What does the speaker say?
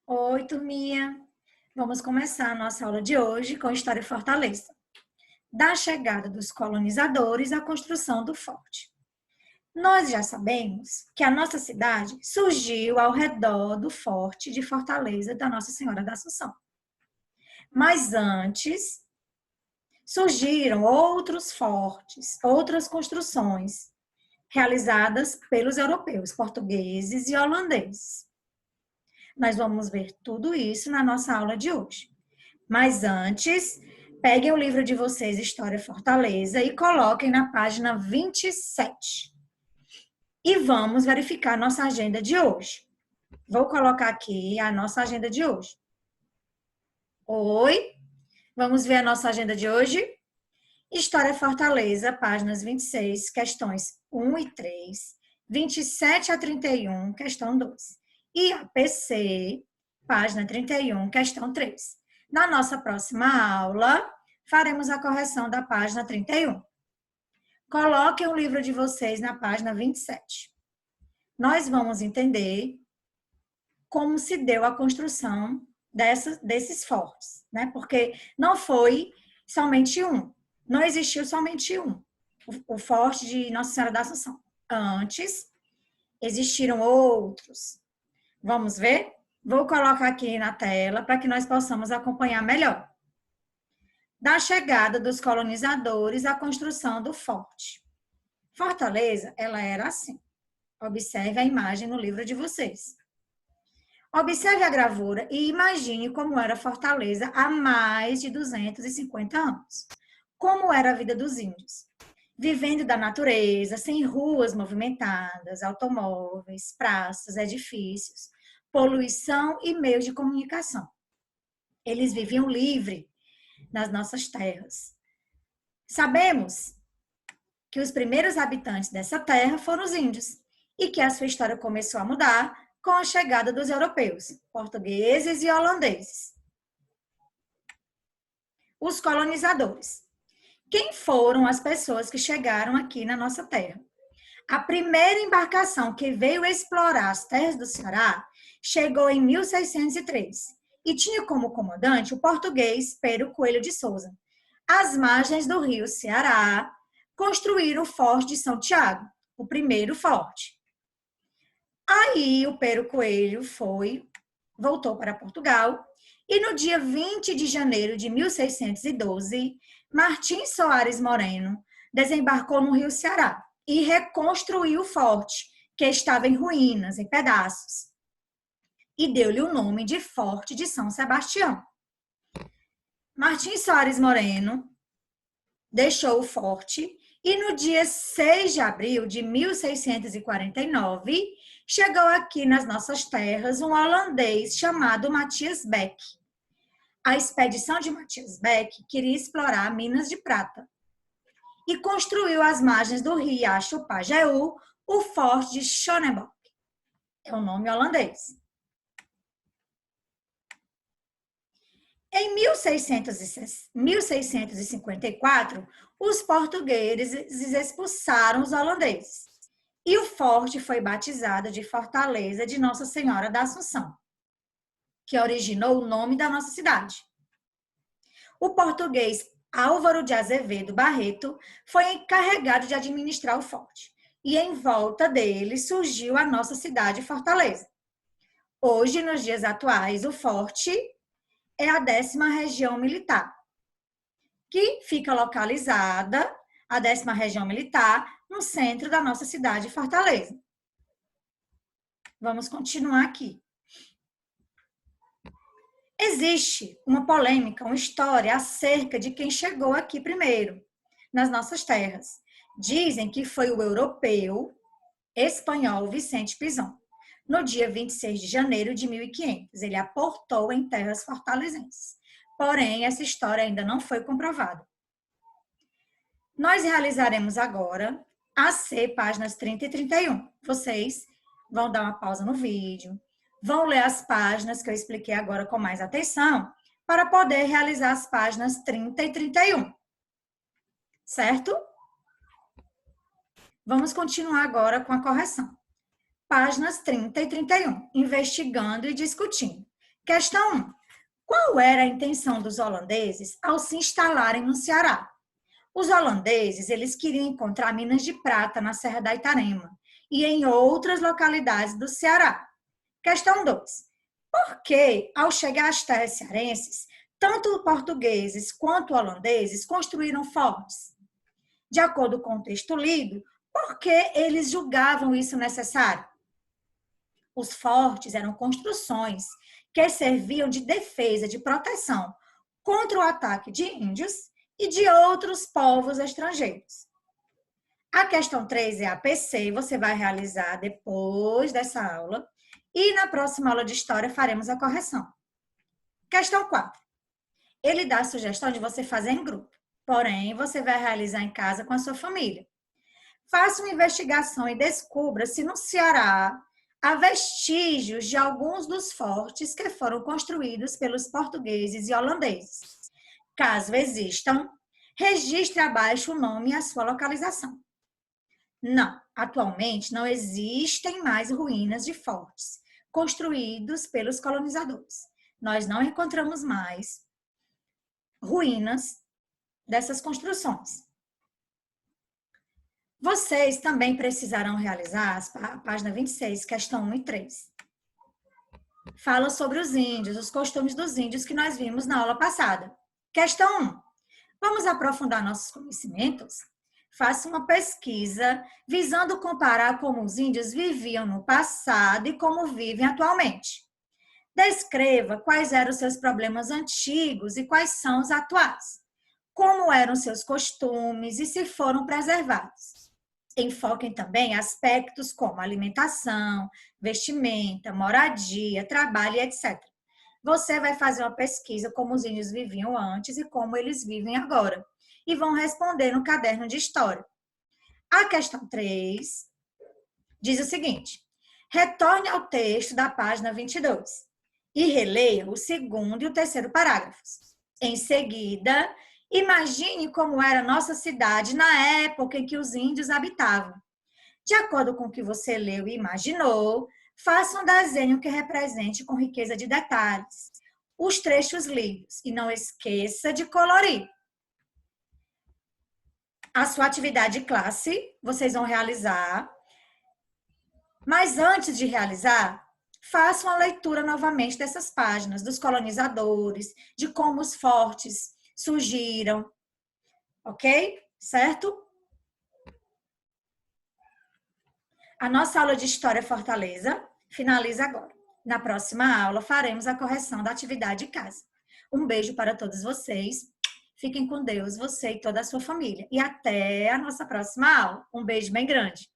Oi, turminha! Vamos começar a nossa aula de hoje com História de Fortaleza. Da chegada dos colonizadores à construção do forte. Nós já sabemos que a nossa cidade surgiu ao redor do forte de Fortaleza da Nossa Senhora da Assunção. Mas antes surgiram outros fortes, outras construções realizadas pelos europeus, portugueses e holandeses. Nós vamos ver tudo isso na nossa aula de hoje. Mas antes, peguem o livro de vocês, História Fortaleza, e coloquem na página 27. E vamos verificar nossa agenda de hoje. Vou colocar aqui a nossa agenda de hoje. Oi, vamos ver a nossa agenda de hoje? História Fortaleza, páginas 26, questões 1 e 3, 27 a 31, questão 2. E APC, página 31, questão 3. Na nossa próxima aula, faremos a correção da página 31. Coloquem o livro de vocês na página 27. Nós vamos entender como se deu a construção desses fortes, né? Porque não foi somente um. Não existiu somente um, o forte de Nossa Senhora da Assunção. Antes, existiram outros. Vamos ver? Vou colocar aqui na tela para que nós possamos acompanhar melhor. Da chegada dos colonizadores à construção do forte. Fortaleza, ela era assim. Observe a imagem no livro de vocês. Observe a gravura e imagine como era Fortaleza há mais de 250 anos. Como era a vida dos índios? Vivendo da natureza, sem ruas movimentadas, automóveis, praças, edifícios, poluição e meios de comunicação. Eles viviam livre nas nossas terras. Sabemos que os primeiros habitantes dessa terra foram os índios e que a sua história começou a mudar com a chegada dos europeus, portugueses e holandeses. Os colonizadores. Quem foram as pessoas que chegaram aqui na nossa terra? A primeira embarcação que veio explorar as terras do Ceará chegou em 1603 e tinha como comandante o português Pero Coelho de Souza. Às margens do rio Ceará, construíram o Forte de São Tiago, o primeiro forte. Aí o Pero Coelho voltou para Portugal e no dia 20 de janeiro de 1612, Martim Soares Moreno desembarcou no rio Ceará e reconstruiu o forte, que estava em ruínas, em pedaços, e deu-lhe o nome de Forte de São Sebastião. Martim Soares Moreno deixou o forte e no dia 6 de abril de 1649, chegou aqui nas nossas terras um holandês chamado Matthias Beck. A expedição de Matthias Beck queria explorar minas de prata e construiu às margens do riacho Pajeú o Forte de Schonebock. É o nome holandês. Em 1654, os portugueses expulsaram os holandeses e o forte foi batizado de Fortaleza de Nossa Senhora da Assunção, que originou o nome da nossa cidade. O português Álvaro de Azevedo Barreto foi encarregado de administrar o forte e em volta dele surgiu a nossa cidade Fortaleza. Hoje, nos dias atuais, o forte é a 10ª região militar, que fica localizada, a 10ª região militar, no centro da nossa cidade, Fortaleza. Vamos continuar aqui. Existe uma polêmica, uma história acerca de quem chegou aqui primeiro, nas nossas terras. Dizem que foi o europeu espanhol Vicente Pinzón. No dia 26 de janeiro de 1500, ele aportou em terras fortalezenses. Porém, essa história ainda não foi comprovada. Nós realizaremos agora AC, páginas 30 e 31. Vocês vão dar uma pausa no vídeo, vão ler as páginas que eu expliquei agora com mais atenção, para poder realizar as páginas 30 e 31. Certo? Vamos continuar agora com a correção. Páginas 30 e 31, investigando e discutindo. Questão 1. Qual era a intenção dos holandeses ao se instalarem no Ceará? Os holandeses, eles queriam encontrar minas de prata na Serra da Itarema e em outras localidades do Ceará. Questão 2. Por que, ao chegar às terras cearenses, tanto portugueses quanto holandeses construíram fortes? De acordo com o texto lido, por que eles julgavam isso necessário? Os fortes eram construções que serviam de defesa, de proteção contra o ataque de índios e de outros povos estrangeiros. A questão 3 é a APC, você vai realizar depois dessa aula e na próxima aula de história faremos a correção. Questão 4. Ele dá a sugestão de você fazer em grupo, porém você vai realizar em casa com a sua família. Faça uma investigação e descubra se no Ceará há vestígios de alguns dos fortes que foram construídos pelos portugueses e holandeses. Caso existam, registre abaixo o nome e a sua localização. Não, atualmente não existem mais ruínas de fortes construídos pelos colonizadores. Nós não encontramos mais ruínas dessas construções. Vocês também precisarão realizar a página 26, questão 1 e 3. Fala sobre os índios, os costumes dos índios que nós vimos na aula passada. Questão 1. Vamos aprofundar nossos conhecimentos? Faça uma pesquisa visando comparar como os índios viviam no passado e como vivem atualmente. Descreva quais eram os seus problemas antigos e quais são os atuais. Como eram seus costumes e se foram preservados. Enfoquem também aspectos como alimentação, vestimenta, moradia, trabalho, etc. Você vai fazer uma pesquisa como os índios viviam antes e como eles vivem agora. E vão responder no caderno de história. A questão 3 diz o seguinte: retorne ao texto da página 22 e releia o segundo e o terceiro parágrafos. Em seguida, imagine como era a nossa cidade na época em que os índios habitavam. De acordo com o que você leu e imaginou, faça um desenho que represente com riqueza de detalhes os trechos lidos e não esqueça de colorir. A sua atividade de classe, vocês vão realizar. Mas antes de realizar, faça uma leitura novamente dessas páginas, dos colonizadores, de como os fortes surgiram, ok? Certo? A nossa aula de História Fortaleza finaliza agora. Na próxima aula, faremos a correção da atividade de casa. Um beijo para todos vocês. Fiquem com Deus, você e toda a sua família. E até a nossa próxima aula. Um beijo bem grande.